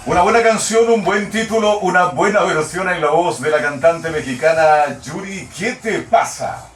Una buena canción, un buen título, una buena versión en la voz de la cantante mexicana Yuri. ¿Qué te pasa?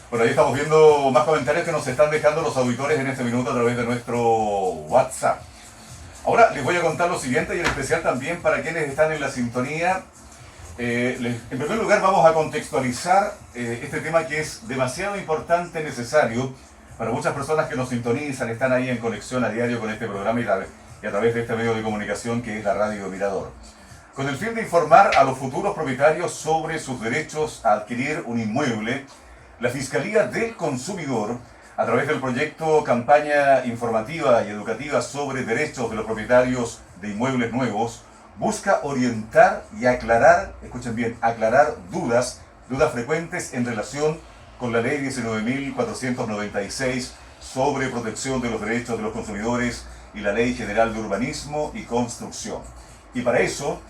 Bueno, ahí estamos viendo más comentarios que nos están dejando los auditores en este minuto a través de nuestro WhatsApp. Ahora les voy a contar lo siguiente y en especial también para quienes están en la sintonía. En primer lugar vamos a contextualizar este tema que es demasiado importante, necesario para muchas personas que nos sintonizan, están ahí en conexión a diario con este programa y a través de este medio de comunicación que es la Radio Mirador. Con el fin de informar a los futuros propietarios sobre sus derechos a adquirir un inmueble, la Fiscalía del Consumidor, a través del proyecto Campaña Informativa y Educativa sobre Derechos de los Propietarios de Inmuebles Nuevos, busca orientar y aclarar, escuchen bien, aclarar dudas frecuentes en relación con la Ley 19.496 sobre protección de los derechos de los consumidores y la Ley General de Urbanismo y Construcción. Y para eso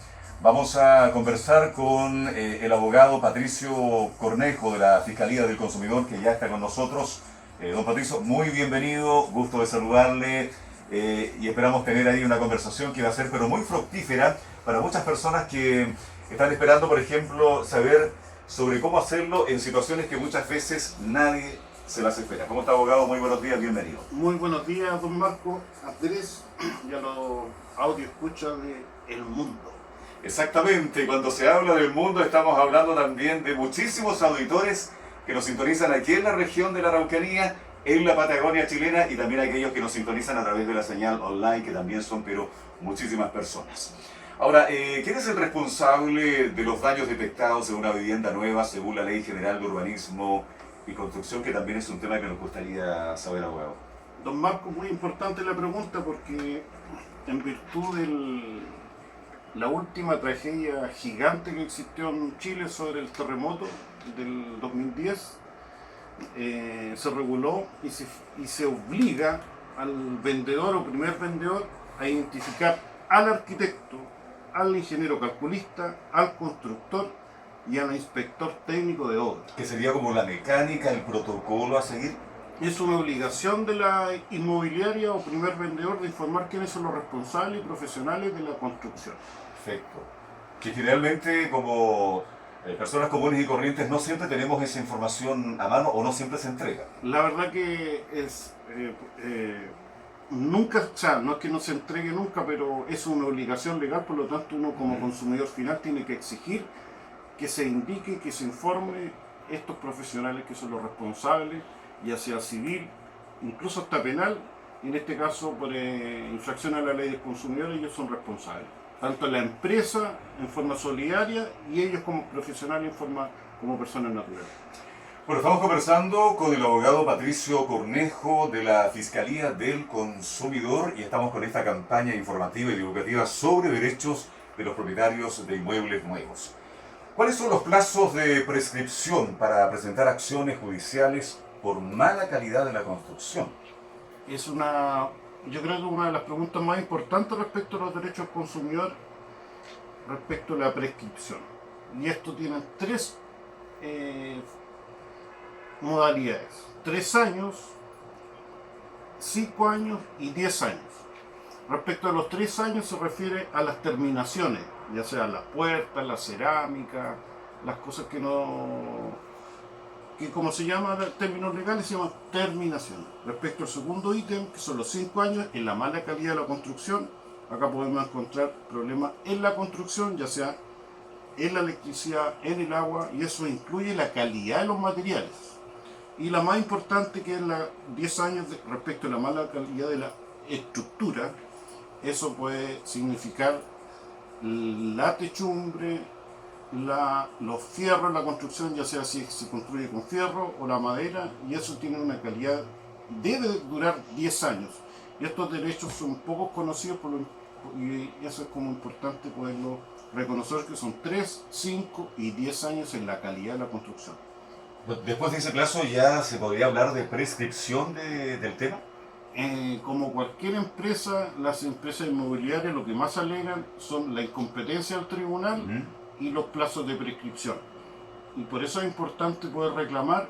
vamos a conversar con el abogado Patricio Cornejo de la Fiscalía del Consumidor, que ya está con nosotros. Don Patricio, muy bienvenido, gusto de saludarle y esperamos tener ahí una conversación que va a ser pero muy fructífera para muchas personas que están esperando, por ejemplo, saber sobre cómo hacerlo en situaciones que muchas veces nadie se las espera. ¿Cómo está, abogado? Muy buenos días, bienvenido. Muy buenos días, don Marco, Andrés y a los audio escuchas de El Mundo. Exactamente, cuando se habla del mundo estamos hablando también de muchísimos auditores que nos sintonizan aquí en la región de la Araucanía, en la Patagonia chilena y también aquellos que nos sintonizan a través de la señal online, que también son pero muchísimas personas. Ahora, ¿quién es el responsable de los daños detectados en una vivienda nueva según la Ley General de Urbanismo y Construcción, que también es un tema que nos gustaría saber, abogado? Don Marco, muy importante la pregunta porque en virtud de la última tragedia gigante que existió en Chile sobre el terremoto del 2010, se reguló y se obliga al vendedor o primer vendedor a identificar al arquitecto, al ingeniero calculista, al constructor y al inspector técnico de obra. Que sería como la mecánica, el protocolo a seguir. Es una obligación de la inmobiliaria o primer vendedor de informar quiénes son los responsables y profesionales de la construcción. Perfecto. Que generalmente como personas comunes y corrientes no siempre tenemos esa información a mano o no siempre se entrega. La verdad que es nunca, o sea, no es que no se entregue nunca, pero es una obligación legal, por lo tanto uno como consumidor final tiene que exigir que se indique, que se informe estos profesionales que son los responsables, ya sea civil, incluso hasta penal, y en este caso por infracción a la ley del consumidor ellos son responsables. Tanto la empresa en forma solidaria y ellos como profesionales en forma como personas naturales. Bueno, estamos conversando con el abogado Patricio Cornejo de la Fiscalía del Consumidor y estamos con esta campaña informativa y divulgativa sobre derechos de los propietarios de inmuebles nuevos. ¿Cuáles son los plazos de prescripción para presentar acciones judiciales por mala calidad de la construcción? Yo creo que una de las preguntas más importantes respecto a los derechos del consumidor, respecto a la prescripción. Y esto tiene tres modalidades: 3 años, 5 años y 10 años. Respecto a los 3 años se refiere a las terminaciones, ya sea las puertas, la cerámica, las cosas que como se llama en términos legales, se llama terminación. Respecto al segundo ítem, que son los 5 años, en la mala calidad de la construcción, acá podemos encontrar problemas en la construcción, ya sea en la electricidad, en el agua, y eso incluye la calidad de los materiales. Y la más importante, que es la 10 años respecto a la mala calidad de la estructura, eso puede significar la techumbre, los fierros en la construcción, ya sea si se construye con fierro o la madera, y eso tiene una calidad, debe durar 10 años. Y estos derechos son poco conocidos y eso es como importante poderlo reconocer, que son 3, 5 y 10 años en la calidad de la construcción. Después de ese plazo ya se podría hablar de prescripción del tema. Como cualquier empresa, las empresas inmobiliarias lo que más alegan son la incompetencia del tribunal y los plazos de prescripción. Y por eso es importante poder reclamar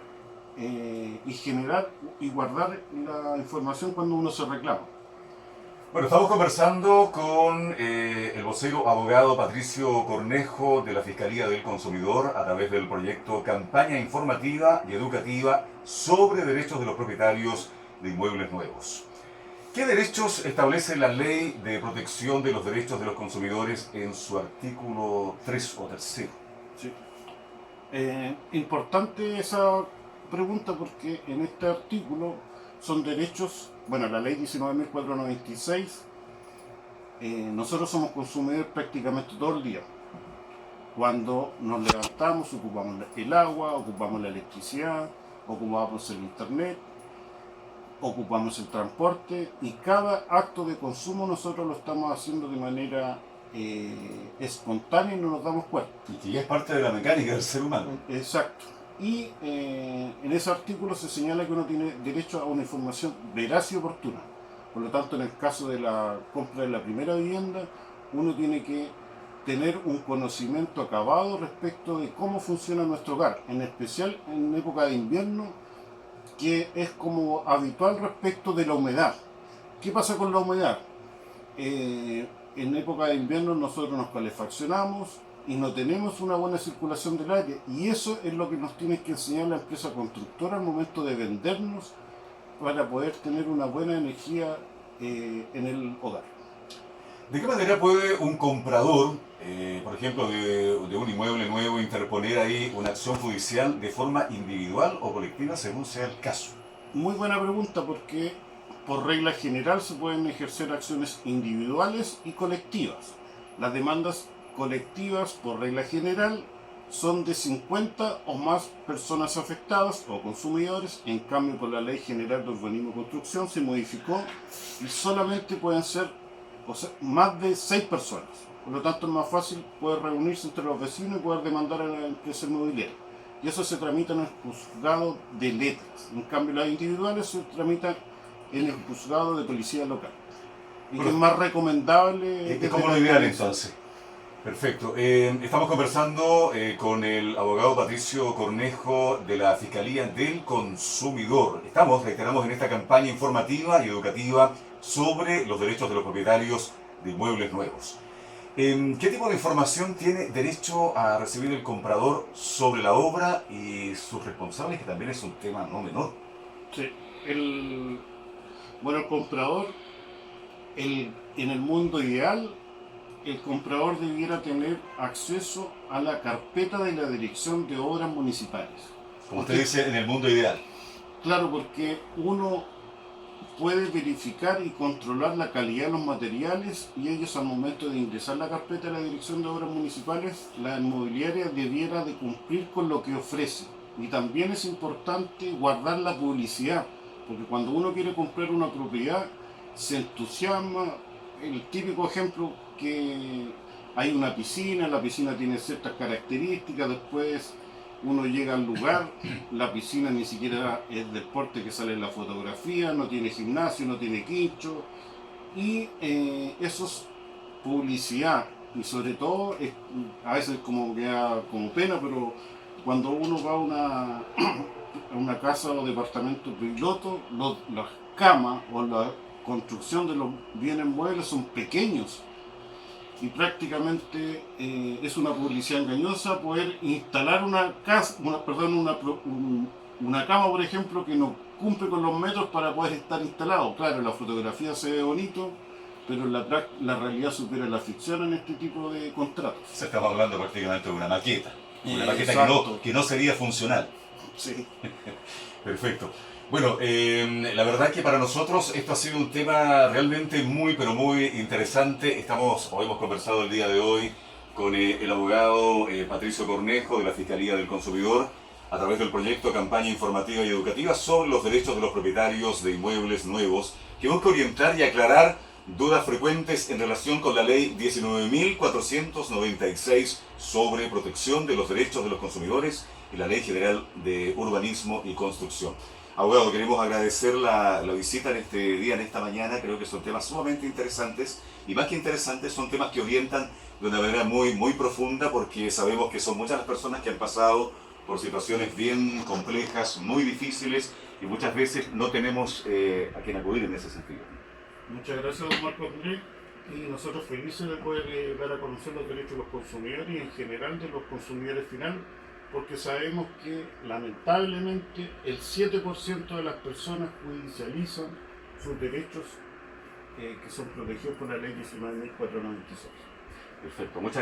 y generar y guardar la información cuando uno se reclama. Bueno, estamos conversando con el vocero abogado Patricio Cornejo de la Fiscalía del Consumidor a través del proyecto Campaña Informativa y Educativa sobre Derechos de los Propietarios de Inmuebles Nuevos. ¿Qué derechos establece la Ley de Protección de los Derechos de los Consumidores en su artículo 3 o tercero? Sí. Importante esa pregunta porque en este artículo son derechos, bueno, la ley 19.496, nosotros somos consumidores prácticamente todo el día. Cuando nos levantamos ocupamos el agua, ocupamos la electricidad, ocupamos el internet, ocupamos el transporte y cada acto de consumo nosotros lo estamos haciendo de manera espontánea y no nos damos cuenta. Y que ya es parte de la mecánica del ser humano. Exacto. Y en ese artículo se señala que uno tiene derecho a una información veraz y oportuna. Por lo tanto, en el caso de la compra de la primera vivienda, uno tiene que tener un conocimiento acabado respecto de cómo funciona nuestro hogar, en especial en época de invierno, que es como habitual respecto de la humedad. ¿Qué pasa con la humedad? En época de invierno nosotros nos calefaccionamos y no tenemos una buena circulación del aire, y eso es lo que nos tiene que enseñar la empresa constructora al momento de vendernos para poder tener una buena energía en el hogar. ¿De qué manera puede un comprador, por ejemplo, de un inmueble nuevo, interponer ahí una acción judicial de forma individual o colectiva según sea el caso? Muy buena pregunta, porque por regla general se pueden ejercer acciones individuales y colectivas. Las demandas colectivas, por regla general, son de 50 o más personas afectadas o consumidores. En cambio, con la Ley General de Urbanismo y Construcción se modificó y solamente pueden ser más de 6 personas. Por lo tanto, es más fácil poder reunirse entre los vecinos y poder demandar a la empresa inmobiliaria. Y eso se tramita en el juzgado de letras. En cambio, las individuales se tramitan en el juzgado de policía local. Y que es más recomendable. Es como lo ideal entonces. Perfecto. Estamos conversando con el abogado Patricio Cornejo de la Fiscalía del Consumidor. Reiteramos, en esta campaña informativa y educativa sobre los derechos de los propietarios de inmuebles nuevos. ¿Qué tipo de información tiene derecho a recibir el comprador sobre la obra y sus responsables, que también es un tema no menor? Sí. El comprador, en el mundo ideal, el comprador debiera tener acceso a la carpeta de la Dirección de Obras Municipales. Como usted dice, en el mundo ideal. Claro, porque uno puede verificar y controlar la calidad de los materiales, y ellos, al momento de ingresar la carpeta de la Dirección de Obras Municipales, la inmobiliaria debiera de cumplir con lo que ofrece. Y también es importante guardar la publicidad, porque cuando uno quiere comprar una propiedad se entusiasma. El típico ejemplo, que hay una piscina, la piscina tiene ciertas características, después uno llega al lugar, la piscina ni siquiera es del porte que sale en la fotografía, no tiene gimnasio, no tiene quincho, y eso es publicidad. Y sobre todo, a veces como queda como pena, pero cuando uno va a una casa o departamento piloto, las camas o la construcción de los bienes muebles son pequeños, y prácticamente es una publicidad engañosa poder instalar una cama, por ejemplo, que no cumple con los metros para poder estar instalado. Claro, la fotografía se ve bonito, pero la realidad supera la ficción en este tipo de contratos. Se estaba hablando prácticamente de una maqueta que no sería funcional. Sí. Perfecto. Bueno, la verdad que para nosotros esto ha sido un tema realmente muy, pero muy interesante. Hemos conversado el día de hoy con el abogado Patricio Cornejo de la Fiscalía del Consumidor a través del proyecto Campaña Informativa y Educativa sobre los derechos de los propietarios de inmuebles nuevos, que busca orientar y aclarar dudas frecuentes en relación con la Ley 19.496 sobre protección de los derechos de los consumidores y la Ley General de Urbanismo y Construcción. Abogado, queremos agradecer la visita en este día, en esta mañana. Creo que son temas sumamente interesantes, y más que interesantes, son temas que orientan de una manera muy, muy profunda, porque sabemos que son muchas las personas que han pasado por situaciones bien complejas, muy difíciles, y muchas veces no tenemos a quien acudir en ese sentido. Muchas gracias, don Marco Andrés. Y nosotros felices de poder dar a conocer los derechos de los consumidores y en general de los consumidores finales, porque sabemos que lamentablemente el 7% de las personas judicializan sus derechos que son protegidos por la ley 19.496. Perfecto, muchas gracias.